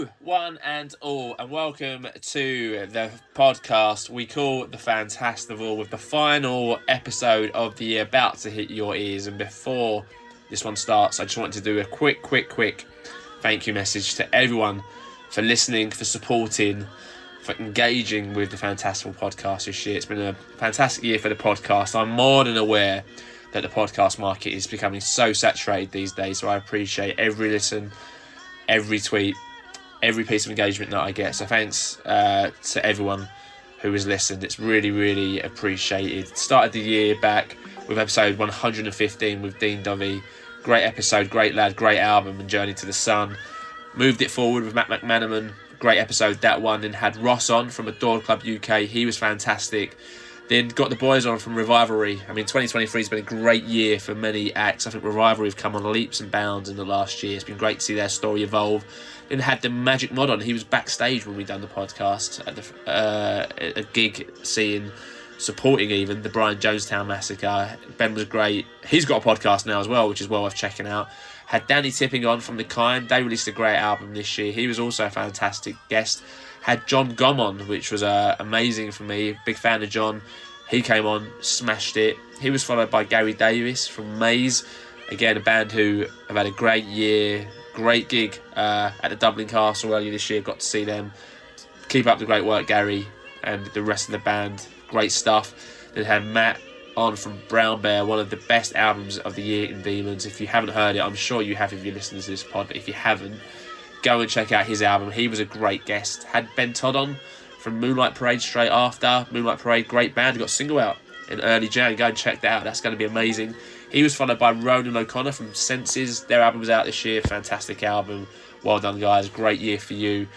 Hello, one and all, and welcome to the podcast we call the Fantastival, with the final episode of the year about to hit your ears. And before this one starts, I just wanted to do a quick thank you message to everyone for listening, for supporting, for engaging with the Fantastival Podcast this year. It's been a fantastic year for the podcast. I'm more than aware that the podcast market is becoming so saturated these days, so I appreciate every listen, every tweet, every piece of engagement that I get. So thanks to everyone who has listened. It's really appreciated. Started the year back with episode 115 with Dean Dovey. Great episode, great lad, great album, and Journey to the Sun. Moved it forward with Matt McManaman. Great episode, that one. Then had Ross on from Adored Club UK. He was fantastic. Then got the boys on from Revivalry. I mean, 2023 has been a great year for many acts. I think Revivalry have come on leaps and bounds in the last year. It's been great to see their story evolve. Then had the Magic Mod on. He was backstage when we done the podcast at a gig, supporting even the Brian Jonestown Massacre. Ben was great. He's got a podcast now as well, which is well worth checking out. Had Danny Tipping on from The Kind. They released a great album this year. He was also a fantastic guest. Had John Gomm on, which was amazing for me. Big fan of John. He came on, smashed it. He was followed by Gary Davis from Maze. Again, a band who have had a great year, great gig at the Dublin Castle earlier this year. Got to see them. Keep up the great work, Gary, and the rest of the band. Great stuff. Then had Matt on from Brown Bear, one of the best albums of the year in Demons. If you haven't heard it, I'm sure you have if you're listening to this pod, but if you haven't, go and check out his album. He was a great guest. Had Ben Todd on from Moonlight Parade straight after. Moonlight Parade, great band. Got a single out in early Jan. Go and check that out. That's going to be amazing. He was followed by Ronan O'Connor from Senses. Their album was out this year. Fantastic album. Well done, guys. Great year for you.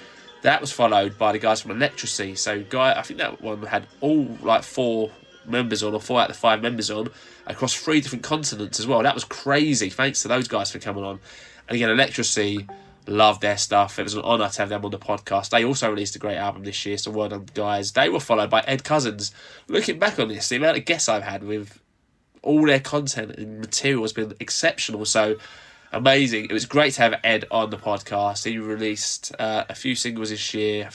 That was followed by the guys from Electricity. So, I think that one had all four members on, or 4 out of the 5 members on, across 3 different continents as well. That was crazy. Thanks to those guys for coming on. And again, Electricity, love their stuff. It was an honour to have them on the podcast. They also released a great album this year, so well done, guys. They were followed by Ed Cousins. Looking back on this, the amount of guests I've had with all their content and material has been exceptional, so amazing. It was great to have Ed on the podcast. He released a few singles this year.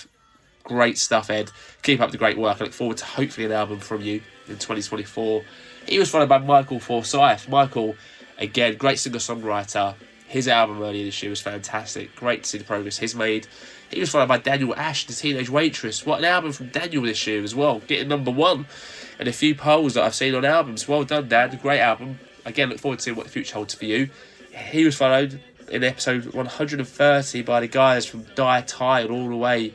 Great stuff, Ed. Keep up the great work. I look forward to hopefully an album from you in 2024. He was followed by Michael Forsyth. Michael, again, great singer-songwriter. His album earlier this year was fantastic. Great to see the progress he's made. He was followed by Daniel Ash, The Teenage Waitress. What an album from Daniel this year as well. Getting #1. And a few polls that I've seen on albums. Well done, Dan. Great album. Again, look forward to seeing what the future holds for you. He was followed in episode 130 by the guys from Die Tired all the way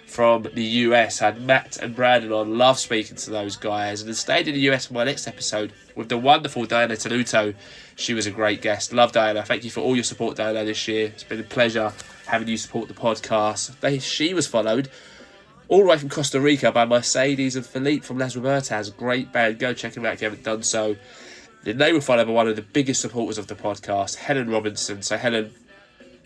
from the US. Had Matt and Brandon on. Love speaking to those guys. And then stayed in the US for my next episode with the wonderful Diana Tenuto. She was a great guest. Love Diana. Thank you for all your support, Diana, this year. It's been a pleasure having you support the podcast. She was followed all the way from Costa Rica by Mercedes and Philippe from Las Robertas. Great band. Go check them out if you haven't done so. Then they were followed by one of the biggest supporters of the podcast, Helen Robinson. So Helen,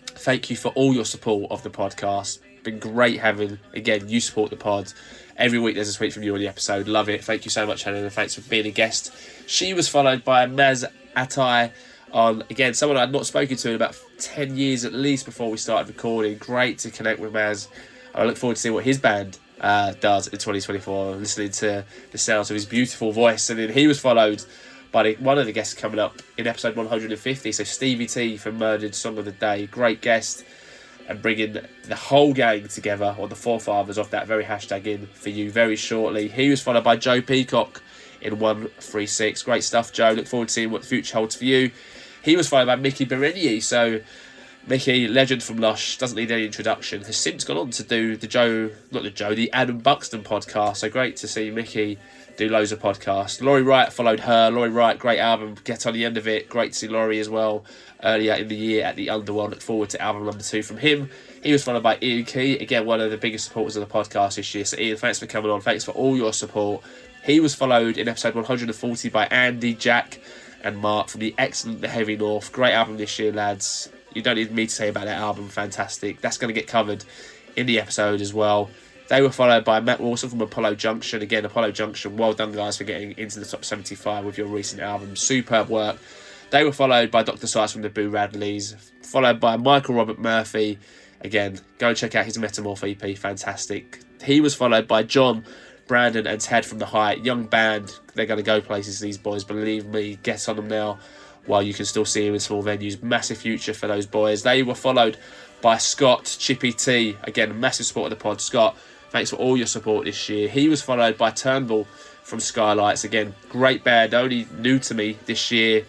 thank you for all your support of the podcast. Been great having, again, you support the pod. Every week there's a tweet from you on the episode. Love it. Thank you so much, Helen, and thanks for being a guest. She was followed by Maz Atai on, again, someone I'd not spoken to in about 10 years at least before we started recording. Great to connect with Maz. I look forward to seeing what his band does in 2024, listening to the sounds of his beautiful voice. And then he was followed by one of the guests coming up in episode 150, so Stevie T from Murdered Song of the Day. Great guest, and bringing the whole gang together on the forefathers of that very hashtag in for you very shortly. He was followed by Joe Peacock in 136. Great stuff, Joe. Look forward to seeing what the future holds for you. He was followed by Mickey Berenier. So Mickey, legend from Lush, doesn't need any introduction, has since gone on to do the Adam Buxton podcast. So great to see Mickey do loads of podcasts. Laurie Wright followed her. Laurie Wright, great album. Get on the end of it. Great to see Laurie as well earlier in the year at the Underworld. Look forward to album #2 from him. He was followed by Ian Key, again, one of the biggest supporters of the podcast this year. So Ian, thanks for coming on. Thanks for all your support. He was followed in episode 140 by Andy, Jack and Mark from the excellent The Heavy North. Great album this year, lads. You don't need me to say about that album. Fantastic. That's going to get covered in the episode as well. They were followed by Matt Wilson from Apollo Junction. Again, Apollo Junction, well done, guys, for getting into the top 75 with your recent album. Superb work. They were followed by Dr. Size from the Boo Radleys, followed by Michael Robert Murphy, Again, go check out his Metamorph EP, fantastic. He was followed by John, Brandon and Ted from The Height. Young band, they're going to go places, these boys, believe me. Get on them now while you can still see them in small venues. Massive future for those boys. They were followed by Scott, Chippy T. Again, massive support of the pod. Scott, thanks for all your support this year. He was followed by Turnbull from Skylights. Again, great band, only new to me this year.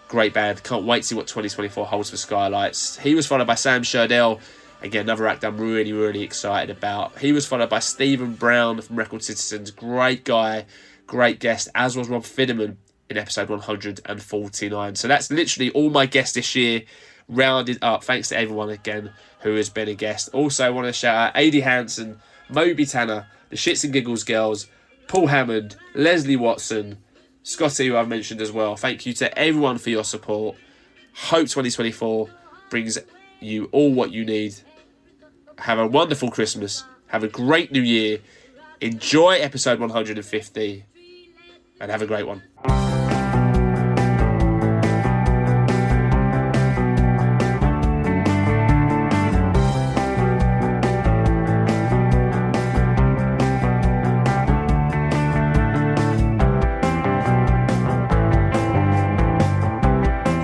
Great band. Can't wait to see what 2024 holds for Skylights. He was followed by Sam Sherdell. Again, another act I'm really, really excited about. He was followed by Stephen Brown from Record Citizens. Great guy, great guest, as was Rob Fidderman in episode 149. So that's literally all my guests this year, rounded up. Thanks to everyone again who has been a guest. Also, I want to shout out Adi Hansen, Moby Tanner, the Shits and Giggles girls, Paul Hammond, Leslie Watson, Scotty, who I've mentioned as well. Thank you to everyone for your support. Hope 2024 brings you all what you need. Have a wonderful Christmas. Have a great New Year. Enjoy episode 150. And have a great one.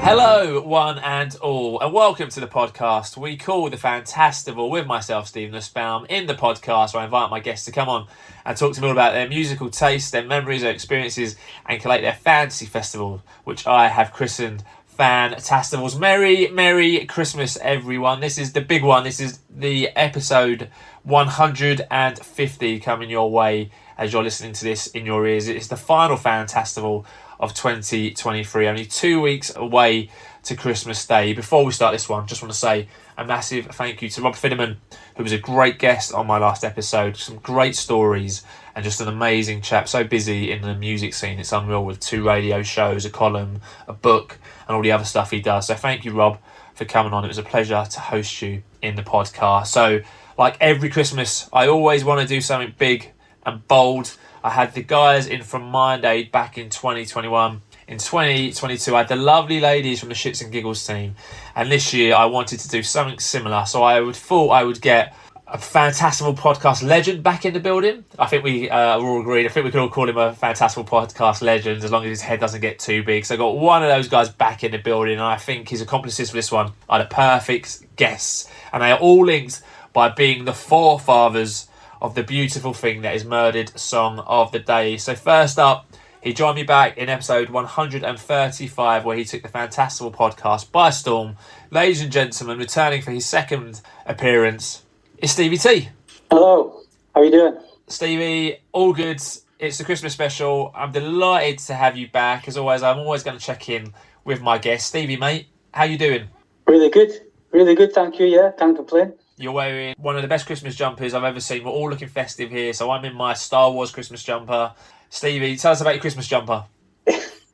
Hello, one and all, and welcome to the podcast we call the Fantastival with myself, Steve Nussbaum. In the podcast, where I invite my guests to come on and talk to me all about their musical tastes, their memories, their experiences, and collate their fantasy festival, which I have christened Fantastivals. Merry Christmas, everyone. This is the big one. This is the episode 150 coming your way as you're listening to this in your ears. It's the final Fantastival of 2023, only 2 weeks away to Christmas Day. Before we start this one, just want to say a massive thank you to Rob Fidderman, who was a great guest on my last episode. Some great stories and just an amazing chap, so busy in the music scene, it's unreal, with 2 radio shows, a column, a book, and all the other stuff he does. So thank you, Rob, for coming on. It was a pleasure to host you in the podcast. So like every Christmas, I always want to do something big and bold. I had the guys in from Mind Aid back in 2021. In 2022, I had the lovely ladies from the Shits and Giggles team. And this year, I wanted to do something similar. So I thought I would get a Fantastival Podcast legend back in the building. I think we were all agreed. I think we could all call him a Fantastival Podcast legend as long as his head doesn't get too big. So I got one of those guys back in the building. And I think his accomplices for this one are the perfect guests. And they are all linked by being the forefathers of the beautiful thing that is Murdered Song of the Day. So first up, he joined me back in episode 135, where he took the Fantastival Podcast by storm. Ladies and gentlemen, returning for his second appearance is Stevie T. Hello, how are you doing? Stevie, all good. It's the Christmas special. I'm delighted to have you back. As always, I'm always going to check in with my guests. Stevie, mate, how you doing? Really good, thank you, yeah, can't complain. You're wearing one of the best Christmas jumpers I've ever seen. We're all looking festive here, so I'm in my Star Wars Christmas jumper. Stevie, tell us about your Christmas jumper.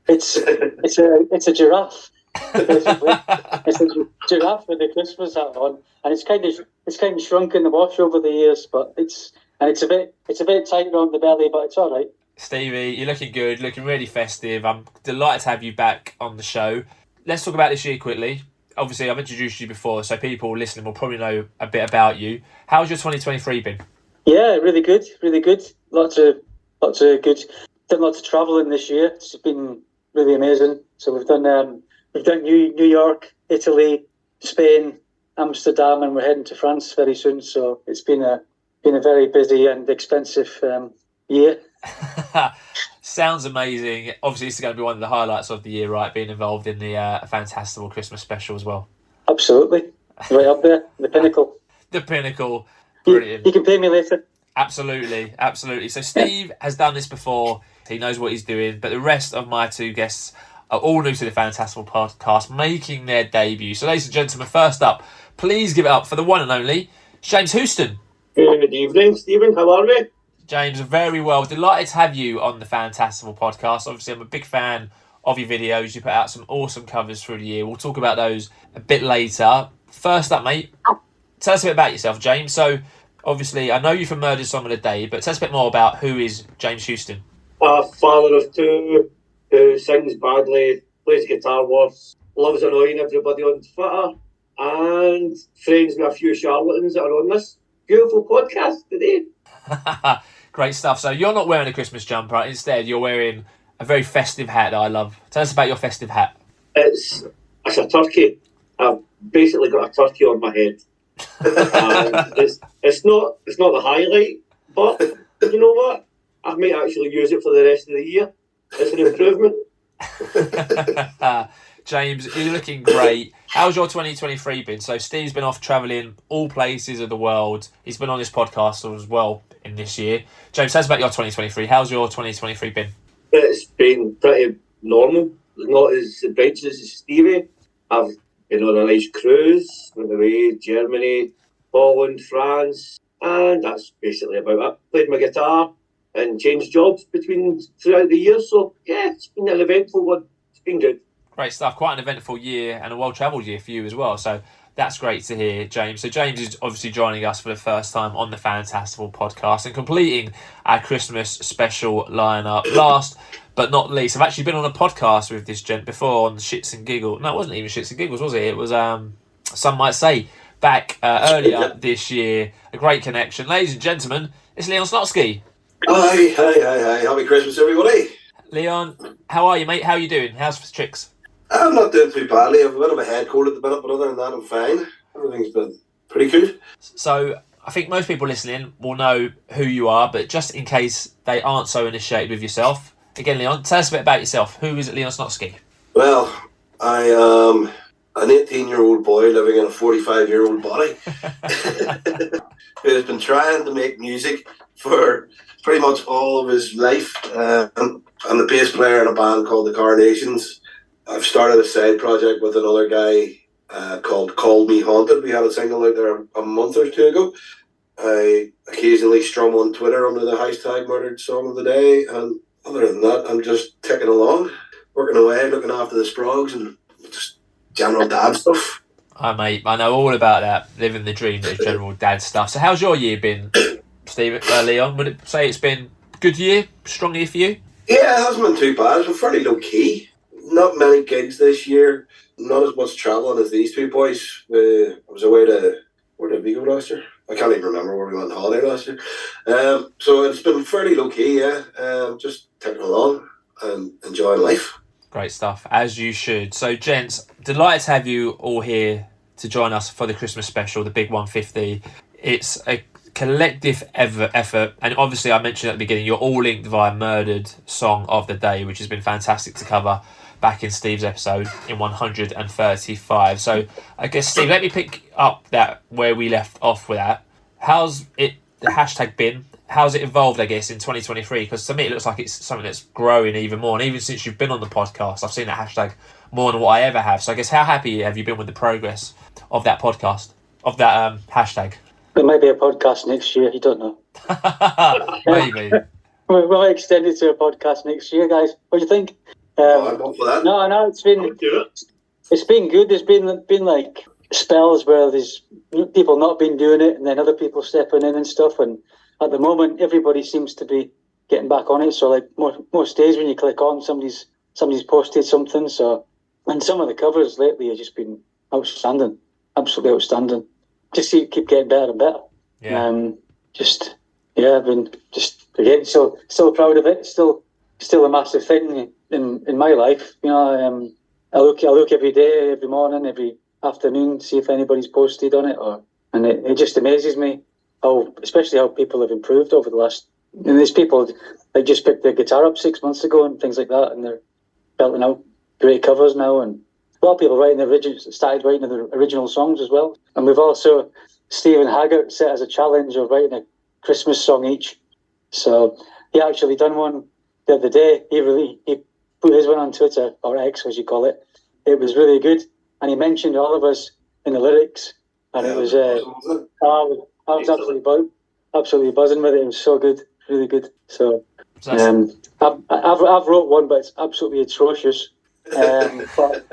It's a giraffe. Basically, it's a giraffe with a Christmas hat on, and it's kind of shrunk in the wash over the years, but it's a bit tight around the belly, but it's all right. Stevie, you're looking good, looking really festive. I'm delighted to have you back on the show. Let's talk about this year quickly. Obviously, I've introduced you before, so people listening will probably know a bit about you. How's your 2023 been? Yeah, really good. Lots of good. Done lots of travelling this year. It's been really amazing. So we've done New York, Italy, Spain, Amsterdam, and we're heading to France very soon. So it's been a very busy and expensive year. Sounds amazing. Obviously, this is going to be one of the highlights of the year, right? Being involved in the Fantastival Christmas special as well. Absolutely. Right up there. The pinnacle. The pinnacle. Brilliant. You can pay me later. Absolutely. So Steve has done this before. He knows what he's doing. But the rest of my 2 guests are all new to the Fantastival Podcast, making their debut. So ladies and gentlemen, first up, please give it up for the one and only James Houston. Good evening, Stephen. How are we? James, very well. Delighted to have you on the Fantastival Podcast. Obviously, I'm a big fan of your videos. You put out some awesome covers through the year. We'll talk about those a bit later. First up, mate, tell us a bit about yourself, James. So, obviously, I know you from Murdered Song of the Day, but tell us a bit more about who is James Houston. A father of 2 who sings badly, plays guitar worse, loves annoying everybody on Twitter, and friends with a few charlatans that are on this beautiful podcast today. Great stuff. So you're not wearing a Christmas jumper. Instead, you're wearing a very festive hat that I love. Tell us about your festive hat. It's a turkey. I've basically got a turkey on my head. It's not the highlight, but you know what? I might actually use it for the rest of the year. It's an improvement. James, you're looking great. How's your 2023 been? So Steve's been off travelling all places of the world. He's been on this podcast as well in this year. James, tell us about your 2023. How's your 2023 been? It's been pretty normal. Not as adventurous as Stevie. I've been on a nice cruise, went away, Germany, Holland, France, and that's basically about it. Played my guitar and changed jobs throughout the year. So yeah, it's been an eventful one. It's been good. Great stuff. Quite an eventful year and a well-travelled year for you as well. So that's great to hear, James. So James is obviously joining us for the first time on the Fantastival Podcast and completing our Christmas special lineup. Last but not least, I've actually been on a podcast with this gent before on Shits and Giggles. No, it wasn't even Shits and Giggles, was it? It was, some might say, back earlier this year. A great connection. Ladies and gentlemen, it's Leon Snotsky. Hi. Happy Christmas, everybody. Leon, how are you, mate? How are you doing? How's the tricks? I'm not doing too badly. I have a bit of a head cold at the minute, but other than that, I'm fine. Everything's been pretty good. So I think most people listening will know who you are, but just in case they aren't so initiated with yourself, again, Leon, tell us a bit about yourself. Who is Leon Snotsky? Well, I am an 18-year-old boy living in a 45-year-old body who has been trying to make music for pretty much all of his life. I'm the bass player in a band called the Carnations. I've started a side project with another guy called Call Me Haunted. We had a single out there a month or two ago. I occasionally strum on Twitter under the hashtag MURDEREDSONGOFTHEDAY, and other than that, I'm just ticking along, working away, looking after the sprogs and just general dad stuff. Hi, mate. I know all about that. Living the dream, that general dad stuff. So how's your year been, Steve, Leon? Would it say it's been a good year, strong year for you? Yeah, it hasn't been too bad. It's been fairly low-key. Not many gigs this year. Not as much travelling as these two boys. I was away to... Where did we go last year? I can't even remember where we went on holiday last year. So it's been fairly low-key, yeah. Just taking along and enjoying life. Great stuff, as you should. So, gents, delighted to have you all here to join us for the Christmas special, the Big 150. It's a collective effort, and obviously I mentioned at the beginning, you're all linked via Murdered Song of the Day, which has been fantastic to cover back in Steve's episode in 135. So I guess, Steve, let me pick up that where we left off with that. How's the hashtag been? How's it evolved, I guess, in 2023? Because to me it looks like it's something that's growing even more, and even since you've been on the podcast I've seen that hashtag more than what I ever have. So I guess, how happy have you been with the progress of that podcast, of that hashtag? There might be a podcast next year, you don't know. Maybe. We'll extend it to a podcast next year, guys. What do you think? I'm up for that. No, it's been good. There's been like spells where there's people not been doing it, and then other people stepping in and stuff. And at the moment, everybody seems to be getting back on it. So like most days when you click on, somebody's posted something. So, and some of the covers lately have just been outstanding, absolutely outstanding. Just keep getting better and better. Yeah. I've been just again so proud of it. Still a massive thing in my life. You know, I look every day, every morning, every afternoon, see if anybody's posted on it, and it just amazes me especially how people have improved over the last. And there's people that just picked their guitar up 6 months ago and things like that, and they're belting out great covers now, and a lot of people started writing the original songs as well. And we've also, Stephen Haggart set as a challenge of writing a Christmas song each. So he actually done one the other day. He put his one on Twitter, or X as you call it. It was really good, and he mentioned all of us in the lyrics, and it was I was absolutely buzzing with it. It was so good, really good. So I've wrote one, but it's absolutely atrocious. But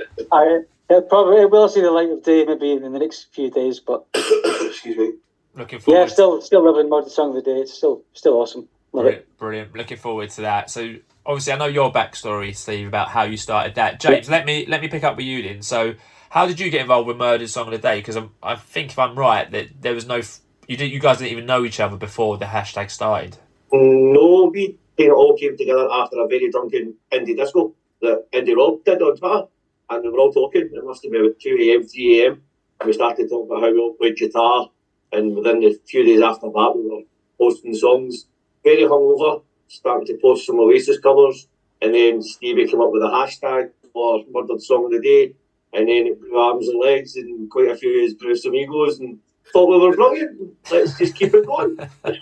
it will see the light of day maybe in the next few days. But excuse me. Looking forward. Yeah, still loving Murdered Song of the Day. It's still awesome. Love it. Brilliant. Looking forward to that. So obviously I know your backstory, Steve, about how you started that. James, let me pick up with you then. So How did you get involved with Murdered Song of the Day? Because I think, if I'm right, that there was no... You guys didn't even know each other before the hashtag started. No, we kind of all came together after a very drunken indie disco that Indie Rob did on Twitter. And we were all talking. It must have been about 2 a.m, 3 a.m. And we started talking about how we all played guitar. And within the few days after that, we were posting songs. Very hungover. Started to post some Oasis covers. And then Stevie came up with a hashtag for Murdered Song of the Day. And then it grew arms and legs, and quite a few of us grew some egos, and thought we were brilliant. Let's just keep it going. We're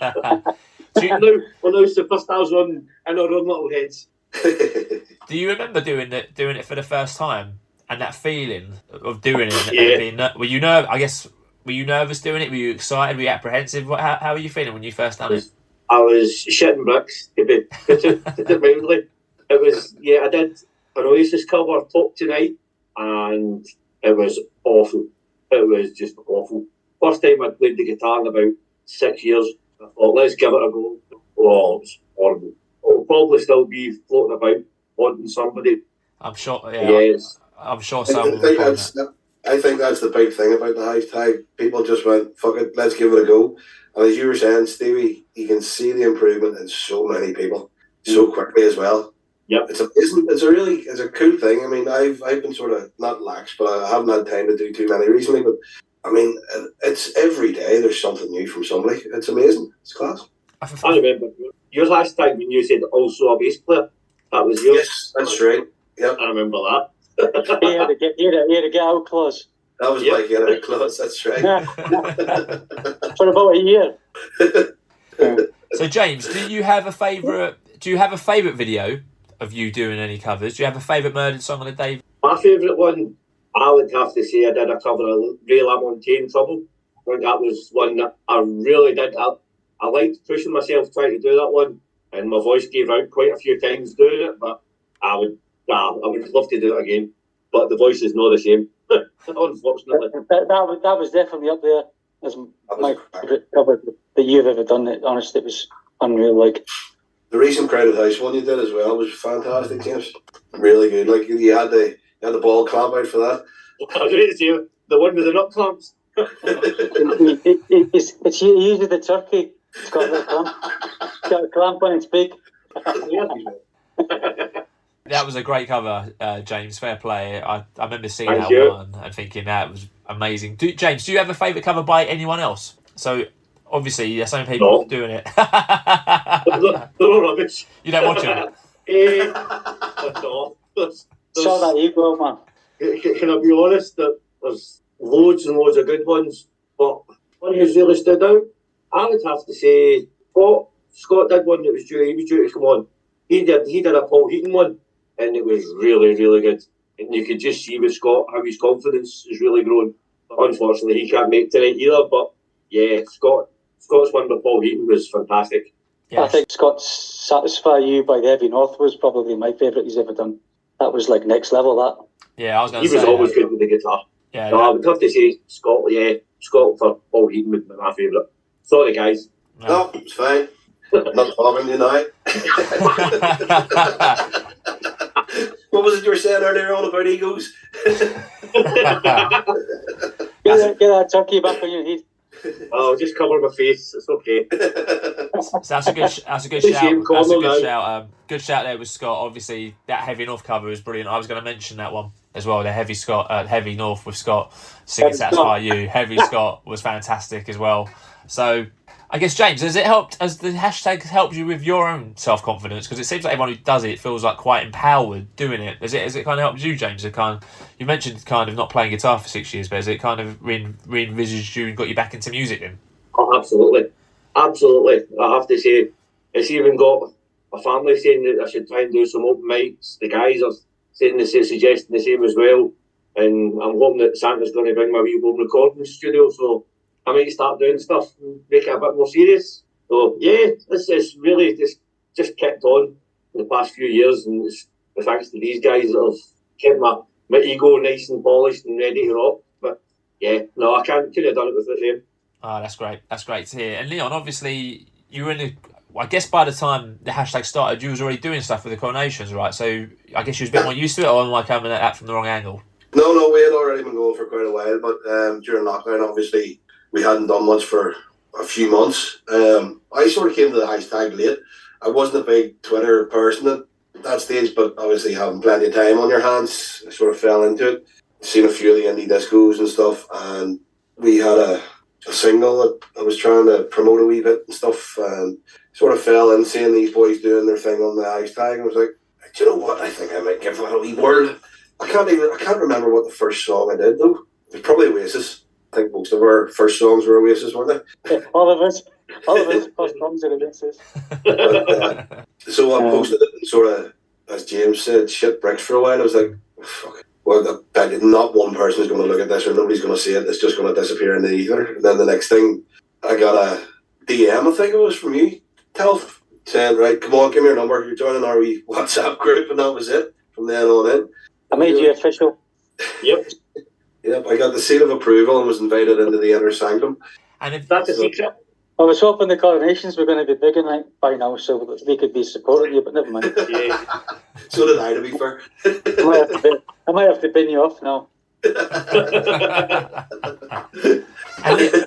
now superstars in our own little heads. Do you remember doing it for the first time, and that feeling of doing it? Yeah. And were you nervous doing it? Were you excited? Were you apprehensive? How were you feeling when you first done it? I was shitting bricks, to put it mildly. It was, I did an Oasis cover, Talk Tonight, and it was awful. It was just awful. First time I'd played the guitar in about 6 years. I thought, let's give it a go. Oh, it was horrible. It'll probably still be floating about, haunting somebody. I'm sure. Yeah, yes. I'm sure I someone. think that's the big thing about the hashtag. People just went, fuck it, let's give it a go. And as you were saying, Stevie, you can see the improvement in so many people so quickly as well. Yep. It's a cool thing. I mean, I've been sort of not lax, but I haven't had time to do too many recently. But I mean, it's every day there's something new from somebody. It's amazing. It's class. I remember your last time when you said also a bass player. That was yours. Yes, that's right. Yep. I remember that. He had a get out clause. That was my get out clause. That's right. For about a year. So James, do you have a favourite video of you doing any covers? Do you have a favourite Murdered Song of the Day? My favourite one, I would have to say, I did a cover of Ray LaMontagne, Trouble. I think that was one that I really did. I liked pushing myself trying to do that one, and my voice gave out quite a few times doing it, but I would love to do it again. But the voice is not the same, unfortunately. That was definitely up there as my favourite cover that you've ever done. Honestly, it was unreal. Like, the recent Crowded House one you did as well was fantastic, James. Really good. Like, you had the ball clamp out for that. I was ready to say the one with the nut clamps. It's usually the turkey. It's got the clamp. It's got a clamp on its beak. That was a great cover, James. Fair play. I remember seeing Thank that you. one and thinking that was amazing. James, do you have a favourite cover by anyone else? So obviously there's so many people doing it. They're all rubbish. You don't watch them? Saw that ego, man. Can I be honest that there's loads and loads of good ones, but one who's really stood out, I would have to say Scott. Scott did one that was due to come on. He did a Paul Heaton one, and it was really, really good. And you could just see with Scott how his confidence is really grown. Unfortunately, he can't make tonight either, but yeah, Scott's one with Paul Heaton was fantastic. Yes. I think Scott's Satisfy You by the Heavy North was probably my favourite he's ever done. That was like next level, that. Yeah, I was going to say. He was always good with the guitar. Yeah, no, I would have to say Scott, Scott for Paul Heaton would be my favourite. Sorry, guys. No, it's fine. Not talking tonight. What was it you were saying earlier on about egos? Get that turkey back on your head. Oh, just cover my face. It's okay. So that's a good shout. That's a good shout. Good shout there with Scott. Obviously, that Heavy North cover is brilliant. I was going to mention that one as well. The Heavy North with Scott singing "Satisfy You." Heavy Scott was fantastic as well. So, I guess James, has the hashtag helped you with your own self-confidence? Because it seems like everyone who does it feels like quite empowered doing it. Has it kind of helped you, James? You mentioned kind of not playing guitar for 6 years, but has it kind of re-envisaged you and got you back into music then? Oh, absolutely. I have to say, it's even got a family saying that I should try and do some open mics. The guys are suggesting the same as well, and I'm hoping that Santa's going to bring my wee home recording studio, so I might start doing stuff and make it a bit more serious. So yeah, this is really just kicked on in the past few years, and it's thanks to these guys that have kept my ego nice and polished and ready to rock. But yeah, no, I couldn't have done it with them. Oh, that's great. That's great to hear. And Leon, obviously, you were I guess by the time the hashtag started, you was already doing stuff with the Coronations, right? So I guess you was a bit more used to it, or am I coming at that from the wrong angle? No, we had already been going for quite a while, but during lockdown, obviously, we hadn't done much for a few months. I sort of came to the hashtag late. I wasn't a big Twitter person at that stage, but obviously having plenty of time on your hands, I sort of fell into it. Seen a few of the indie discos and stuff, and we had a single that I was trying to promote a wee bit and stuff, and sort of fell in seeing these boys doing their thing on the hashtag. I was like, do you know what? I think I might give that a wee whirl. I can't remember what the first song I did though. It was probably Oasis. I think most of our first songs were Oasis, weren't they? Yeah, all of us first songs are Oasis. So I posted it and sort of, as James said, shit bricks for a while. I was like, fuck. Well, not one person is going to look at this, or nobody's going to see it. It's just going to disappear in the ether. And then the next thing, I got a DM, I think it was from you, Telf, saying, right, come on, give me your number. You're joining our wee WhatsApp group, and that was it. From then on in. I made you official. Yep. Yep, I got the seal of approval and was invited into the inner sanctum. And if that's a secret. I was hoping the coronations were going to be big enough by now so that we could be supporting you, but never mind. Yeah. So did I, to be fair. I might have to bin you off now.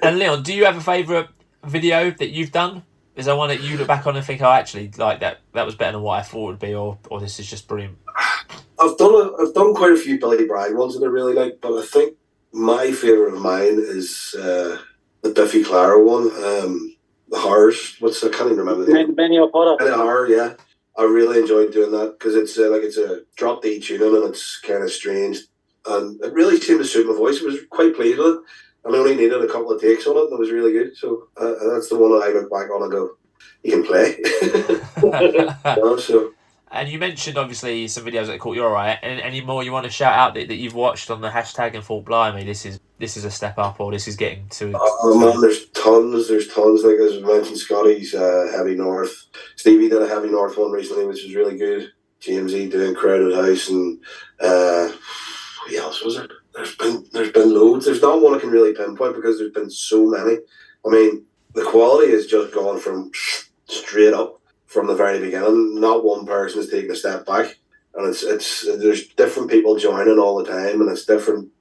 And Leon, do you have a favourite video that you've done? Is there one that you look back on and think, oh, actually, like that was better than what I thought it would be, or this is just brilliant? I've done quite a few Billy Bragg ones that I really like, but I think my favourite of mine is the Biffy Clyro one, the Horrors. I can't even remember the name. Many of Horror. Horror, yeah. I really enjoyed doing that because it's a drop D tuning and it's kind of strange, and it really seemed to suit my voice. I was quite pleased with it. I only needed a couple of takes on it, and it was really good. So that's the one that I look back on and go, you can play. So. And you mentioned, obviously, some videos that caught your eye. Any more you want to shout out that you've watched on the hashtag and thought, blimey, this is a step up, or this is getting to... Oh, man, there's tons. Like, as I mentioned, Scotty's Heavy North. Stevie did a Heavy North one recently, which was really good. Jamesy doing Crowded House, and who else was it? There's been loads. There's not one I can really pinpoint because there's been so many. I mean, the quality has just gone from straight up from the very beginning. Not one person has taken a step back, and it's there's different people joining all the time, and it's different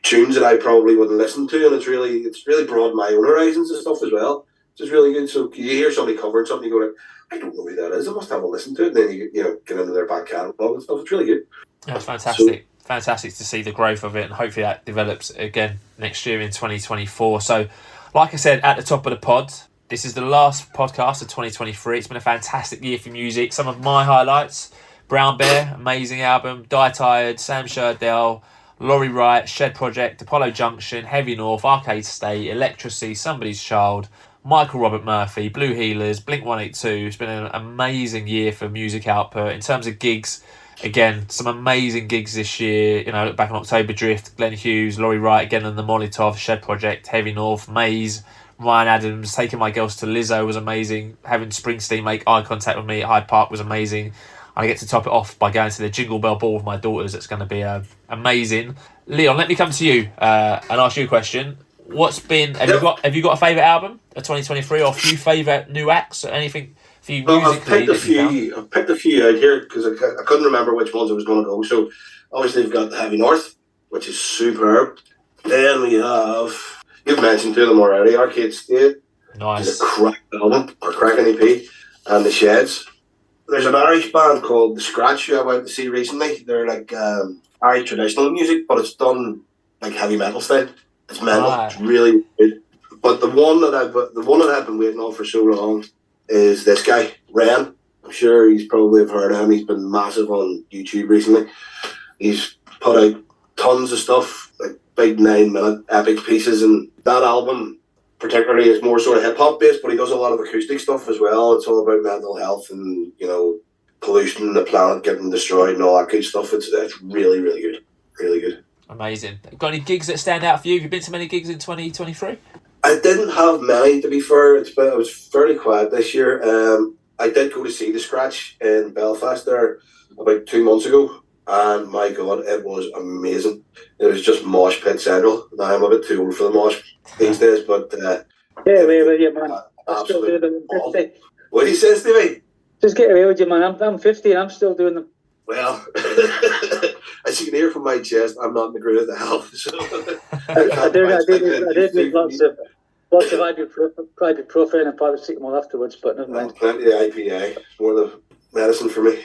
tunes that I probably wouldn't listen to, and it's really broadened my own horizons and stuff as well. It's really good. So you hear somebody covering something, you go like, I don't know who that is. I must have a listen to it, and then you get into their back catalogue and stuff. It's really good. That's fantastic. Fantastic to see the growth of it, and hopefully that develops again next year in 2024. So, like I said at the top of the pod, this is the last podcast of 2023. It's been a fantastic year for music. Some of my highlights: Brown Bear, amazing album; Die Tired, Sam Sherdell, Laurie Wright, Shed Project, Apollo Junction, Heavy North, Arcade State, Electricity, Somebody's Child, Michael Robert Murphy, Blue Healers, Blink-182. It's been an amazing year for music output. In terms of gigs, again, some amazing gigs this year. Look back on October Drift, Glenn Hughes, Laurie Wright again on the Molotov, Shed Project, Heavy North, Maze, Ryan Adams, Taking My Girls to Lizzo was amazing. Having Springsteen make eye contact with me at Hyde Park was amazing. I get to top it off by going to the Jingle Bell Ball with my daughters. It's going to be amazing. Leon, let me come to you and ask you a question. Have you got a favourite album of 2023, or a few favourite new acts, or anything for you musically? I've picked a few out here because I couldn't remember which ones I was going to go. So obviously we've got the Heavy North, which is superb. Then we have, you've mentioned two of them already, Arcade State. Nice. It's a crack album, or cracking EP, and The Sheds. There's an Irish band called The Scratch who I went to see recently. They're like Irish traditional music, but it's done like heavy metal style. It's mental. It's really good. But the one that I've been waiting on for so long is this guy, Ren. I'm sure he's probably have heard of him. He's been massive on YouTube recently. He's put out tons of stuff, like big 9-minute epic pieces, and that album particularly is more sort of hip hop based, but he does a lot of acoustic stuff as well. It's all about mental health and pollution, the planet getting destroyed, and all that good stuff. It's really, really good, really good. Amazing. Got any gigs that stand out for you? Have you been to many gigs in 2023? I didn't have many, to be fair. I was fairly quiet this year. I did go to see The Scratch in Belfast there about 2 months ago, and my God, it was amazing. It was just mosh pit central. Now I'm a bit too old for the mosh these days, but get away with you, man. I'm still doing them. 50. What do you say, Stevie? Just get away with you, man. I'm 50 and I'm still doing them. Well, as you can hear from my chest, I'm not in the greatest of health. So I did need lots of ibuprofen and paracetamol afterwards, but never mind. Plenty of IPA. It's more the medicine for me.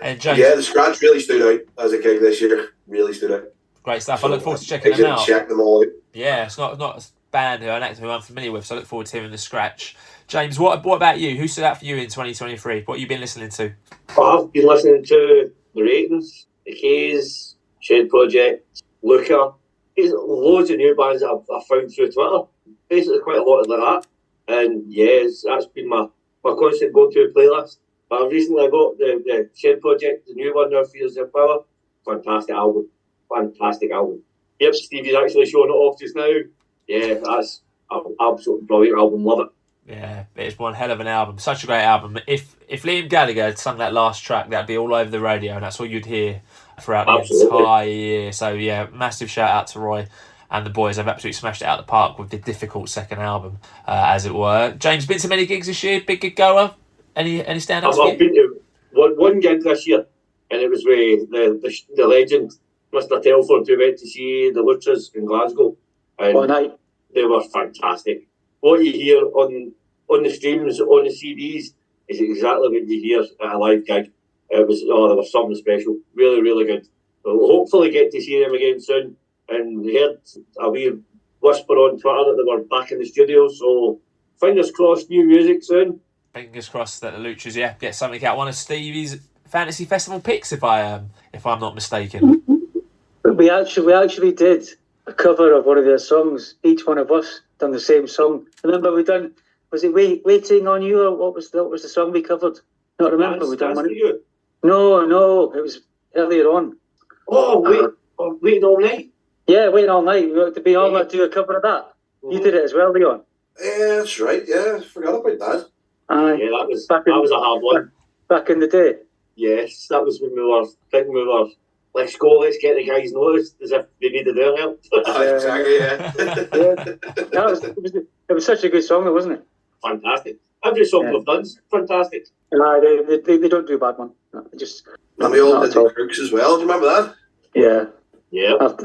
And James, yeah, the scratch really stood out as a gig this year. Really stood out. Great stuff. So, I look forward to checking them out. Check them all out. Yeah, it's not a band an actor who I'm familiar with, so I look forward to hearing the scratch. James, what about you? Who stood out for you in 2023? What have you been listening to? I've been listening to The Ratings, The K's, Shed Project, Luca. There's loads of new bands that I've found through Twitter. Basically quite a lot of that. And yes, that's been my constant go-to playlist. But I've recently got the Shed Project, the new one, Our Fears Their Power. Fantastic album. Yep, Stevie's actually showing it off just now. Yeah, that's an absolutely brilliant album. Love it. Yeah, it's one hell of an album. Such a great album. If Liam Gallagher had sung that last track, that'd be all over the radio, and that's all you'd hear throughout the entire year. So yeah, massive shout out to Roy and the boys. They've absolutely smashed it out of the park with the difficult second album, as it were. James, been to many gigs this year? Big gig goer? Any stand-ups? I've been to one gig this year, and it was with the legend Mr. Telford, who went to see the Luchas in Glasgow, and they were fantastic. What you hear on the streams, on the CDs, is exactly what you hear at a live gig. There was something special. Really, really good. We'll hopefully get to see them again soon. And heard a wee whisper on Twitter that they were back in the studio, so fingers crossed, new music soon. Fingers crossed that the Luchas, get something out. One of Stevie's Fantasy Festival picks, if I'm not mistaken. We actually did a cover of one of their songs. Each one of us done the same song. Remember we done? Was it "Waiting on You" or what was the song we covered? Not remember. We done one. No, it was earlier on. Waiting All Night. Yeah, Waiting All Night. We ought to be all that do a cover of that. Mm-hmm. You did it as well, Leon. Yeah, that's right. Yeah, I forgot about that. Yeah, that was a hard one. Back in the day. Yes, that was when we were. Let's go, let's get the guys noticed as if they needed their help. Exactly, yeah. It was such a good song, wasn't it? Fantastic. Every song we've done is fantastic. They don't do a bad one. No, just. And we all did the Crooks as well. Do you remember that? Yeah. Yeah. I've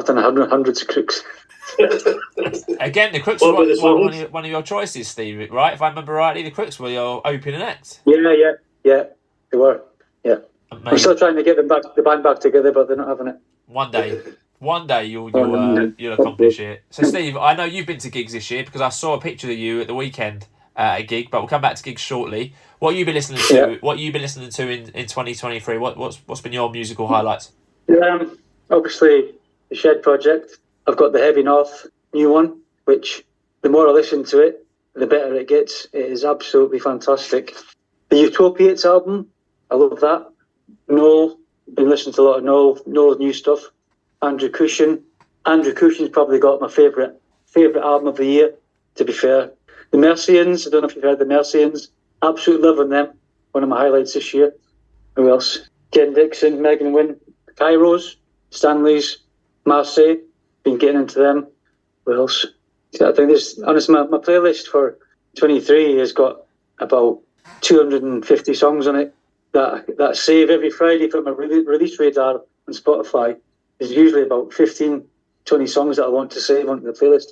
done hundreds of Crooks. Again, the Crooks were one of your choices, Steve, right? If I remember rightly, the Crooks were your opening act. Yeah, they were. Yeah. Amazing. I'm still trying to get the band back together, but they're not having it. One day you'll accomplish it. So, Steve, I know you've been to gigs this year because I saw a picture of you at the weekend at a gig, but we'll come back to gigs shortly. What have you been listening to? Yeah. What have you been listening to in 2023? What's been your musical highlights? Obviously, the Shed Project. I've got the Heavy North new one, which the more I listen to it, the better it gets. It is absolutely fantastic. The Utopiates album, I love that. Noel, been listening to a lot of Noel's new stuff. Andrew Cushion's probably got my favourite album of the year, to be fair. The Mercians, I don't know if you've heard the Mercians. Absolutely loving them. One of my highlights this year. Who else? Jen Dixon, Megan Wynn, Kairos, Stanley's, Marseille. Been getting into them. What else? I think my playlist for 23 has got about 250 songs on it that save every Friday from my release radar on Spotify. There's usually about 15, 20 songs that I want to save onto the playlist.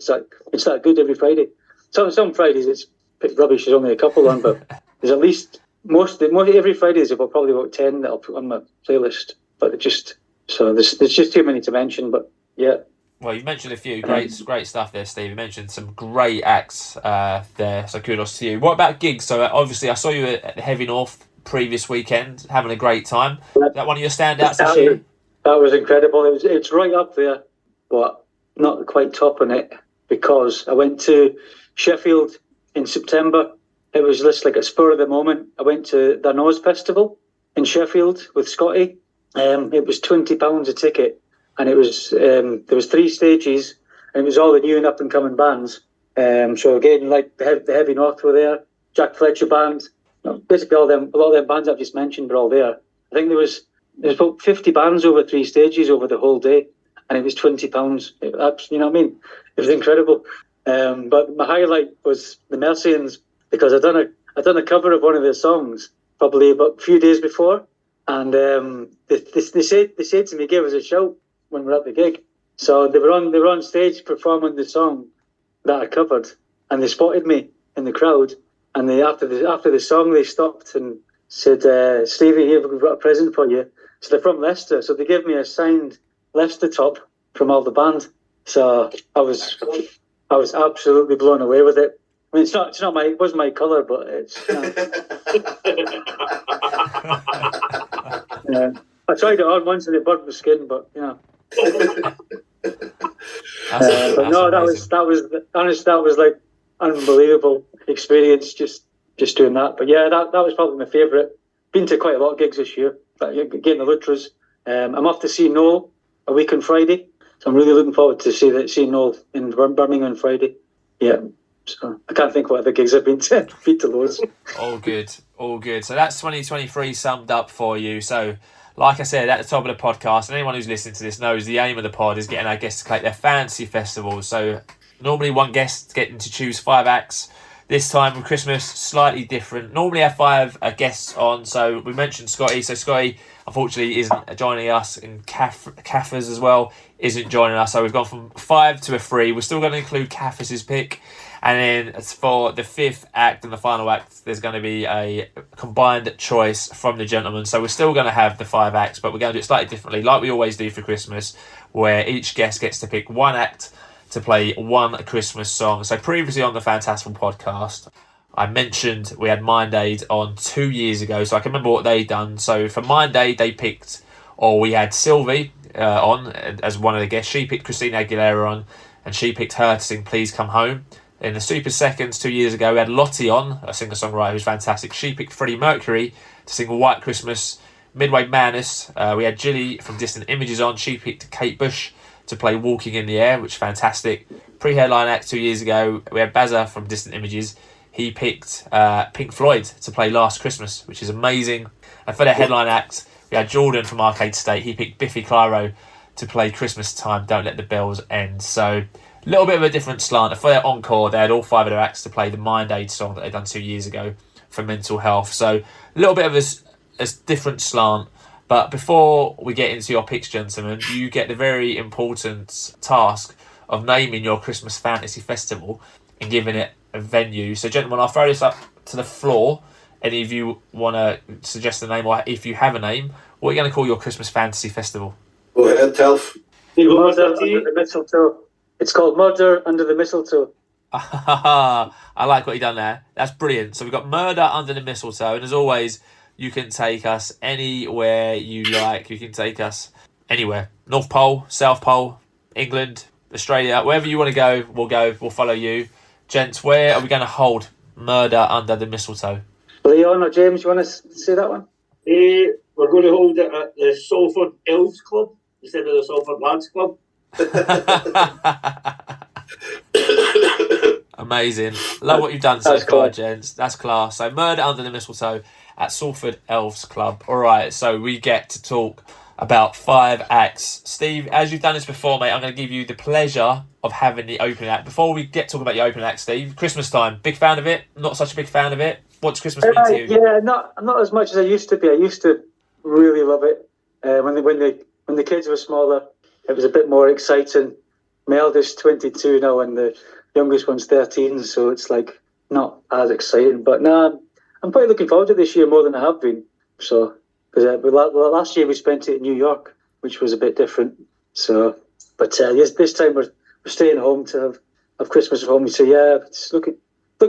It's that good every Friday. Some Fridays it's a bit rubbish. There's only a couple on, but there's at least every Friday there's probably about 10 that I'll put on my playlist. But there's just too many to mention. But yeah. Well, you mentioned a few great stuff there, Steve. You mentioned some great acts there, so kudos to you. What about gigs? So obviously I saw you at the Heavy North previous weekend, having a great time. Is that one of your standouts this year? That was incredible. It's right up there, but not quite topping it because I went to Sheffield in September. It was just like a spur of the moment. I went to the Nose Festival in Sheffield with Scotty. It was £20 a ticket. And it was there was 3 stages, and it was all the new and up and coming bands. So again, like the Heavy North were there, Jack Fletcher band, basically a lot of them bands I've just mentioned were all there. I think there's about 50 bands over 3 stages over the whole day, and it was £20. You know what I mean? It was incredible. But my highlight was the Mercians because I done a cover of one of their songs probably about a few days before, and they said to me, "Give us a shout when we're at the gig." So they were on stage performing the song that I covered, and they spotted me in the crowd. And after the song, they stopped and said, "Stevie, here, we've got a present for you." So they're from Leicester, so they gave me a signed Leicester top from all the band. So I was absolutely blown away with it. I mean, it wasn't my colour, but it's. Yeah. I tried it on once and it burnt my skin, but but no, that was like unbelievable experience just doing that. But yeah, that was probably my favourite. Been to quite a lot of gigs this year, getting the Lutras. I'm off to see Noel a week on Friday, so I'm really looking forward to seeing Noel in Birmingham on Friday. Yeah, so I can't think what other gigs I've been to. Been to loads. All good. So that's 2023 summed up for you. So, like I said at the top of the podcast, and anyone who's listening to this knows the aim of the pod is getting our guests to collect their fantasy festivals. So normally one guest getting to choose 5 acts. This time with Christmas, slightly different. Normally I have 5 guests on. So we mentioned Scotty. So Scotty, unfortunately, isn't joining us. And Kaffers as well isn't joining us. So we've gone from 5 to a 3. We're still going to include Kaffers' pick. And then for the 5th act and the final act, there's going to be a combined choice from the gentlemen. So we're still going to have the 5 acts, but we're going to do it slightly differently, like we always do for Christmas, where each guest gets to pick 1 act to play 1 Christmas song. So previously on the Fantastival Podcast, I mentioned we had Mind Aid on 2 years ago, so I can remember what they'd done. So for Mind Aid, we had Sylvie on as one of the guests. She picked Christina Aguilera on, and she picked her to sing Please Come Home. In the Super Seconds 2 years ago, we had Lottie on, a singer-songwriter who's fantastic. She picked Freddie Mercury to sing White Christmas. Midway Madness, we had Gilly from Distant Images on. She picked Kate Bush to play Walking in the Air, which is fantastic. Pre-headline act 2 years ago, we had Bazza from Distant Images. He picked Pink Floyd to play Last Christmas, which is amazing. And for the headline act, we had Jordan from Arcade State. He picked Biffy Clyro to play Christmas Time, Don't Let the Bells End. So a little bit of a different slant. For their encore, they had all 5 of their acts to play the Mind Aid song that they'd done 2 years ago for mental health. So a little bit of a different slant. But before we get into your picks, gentlemen, you get the very important task of naming your Christmas Fantasy Festival and giving it a venue. So, gentlemen, I'll throw this up to the floor. Any of you want to suggest a name, or if you have a name, what are you going to call your Christmas Fantasy Festival? Go ahead, Telf. Murder Under the Mistletoe. It's called Murder Under the Mistletoe. I like what you done there. That's brilliant. So we've got Murder Under the Mistletoe, and as always, you can take us anywhere you like. You can take us anywhere. North Pole, South Pole, England, Australia, wherever you want to go, we'll follow you. Gents, where are we going to hold Murder Under the Mistletoe? Leon or James, you want to say that one? We're going to hold it at the Salford Elves Club instead of the Salford Lads Club. Amazing. Love what you've done so far, gents. That's class. So Murder Under the Mistletoe at Salford Elves Club. All right, so we get to talk about 5 acts. Steve, as you've done this before, mate, I'm going to give you the pleasure of having the opening act. Before we get talking about your opening act, Steve, Christmas time, big fan of it? Not such a big fan of it? What's Christmas mean to you? Yeah, not as much as I used to be. I used to really love it. When the kids were smaller, it was a bit more exciting. My eldest 22 now, and the youngest one's 13, so it's like not as exciting. But no, I'm quite looking forward to this year more than I have been. So, because last year we spent it in New York, which was a bit different. So, but yes, this time we're staying home to have Christmas at home. So yeah, it's looking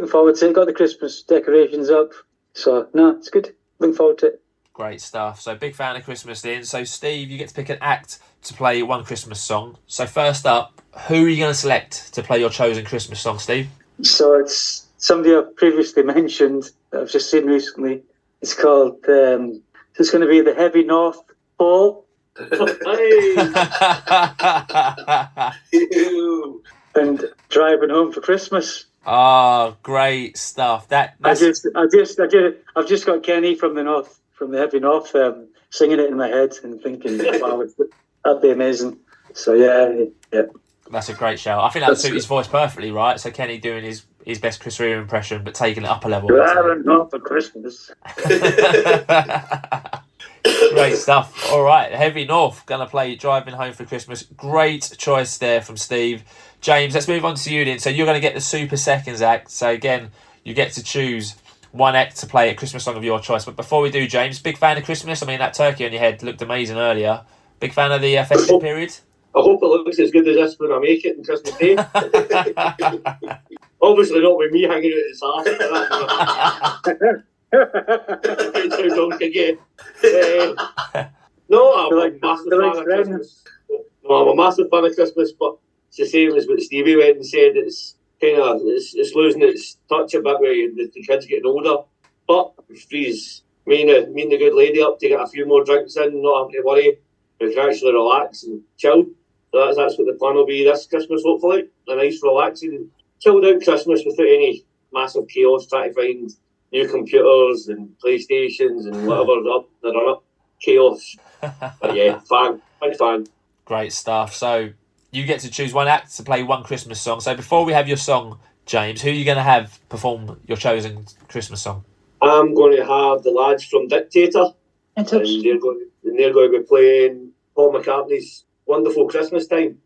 forward to it. Got the Christmas decorations up. So no, it's good. Looking forward to it. Great stuff. So big fan of Christmas then. So Steve, you get to pick an act to play 1 Christmas song. So first up, who are you going to select to play your chosen Christmas song, Steve? So it's somebody I've previously mentioned that I've just seen recently. It's called, it's going to be the Heavy North Pole. And Driving Home for Christmas. Oh, great stuff. I've just got Kenny from the Heavy North, singing it in my head and thinking, wow, that'd be amazing. So yeah. That's a great shout. I think that would suit his voice perfectly, right? So Kenny doing his best Chris Rea impression, but taking it up a level. Driving Home for Christmas. Great stuff. All right, Heavy North going to play Driving Home for Christmas. Great choice there from Steve. James, let's move on to you then. So you're going to get the Super Seconds act. So again, you get to choose one act to play a Christmas song of your choice. But before we do, James, big fan of Christmas? I mean, that turkey on your head looked amazing earlier. Big fan of the festive period? I hope it looks as good as this when I make it on Christmas Day. Obviously not with me hanging out at the Too drunk again. No, I'm a massive fan of Christmas. No, I'm a massive fan of Christmas, but it's the same as what Stevie went and said. It's kind of it's losing its touch a bit with the kids getting older. But it frees me and the good lady up to get a few more drinks in, not having to worry. We can actually relax and chill. So that's what the plan will be this Christmas, hopefully. A nice, relaxing, chilled out Christmas without any massive chaos trying to find new computers and PlayStations and whatever's up that are up. Chaos. But yeah, big fan. Great stuff. So you get to choose one act to play one Christmas song. So before we have your song, James, who are you going to have perform your chosen Christmas song? I'm going to have the lads from Dictator. And they're going to be playing Paul McCartney's Wonderful Christmas Time.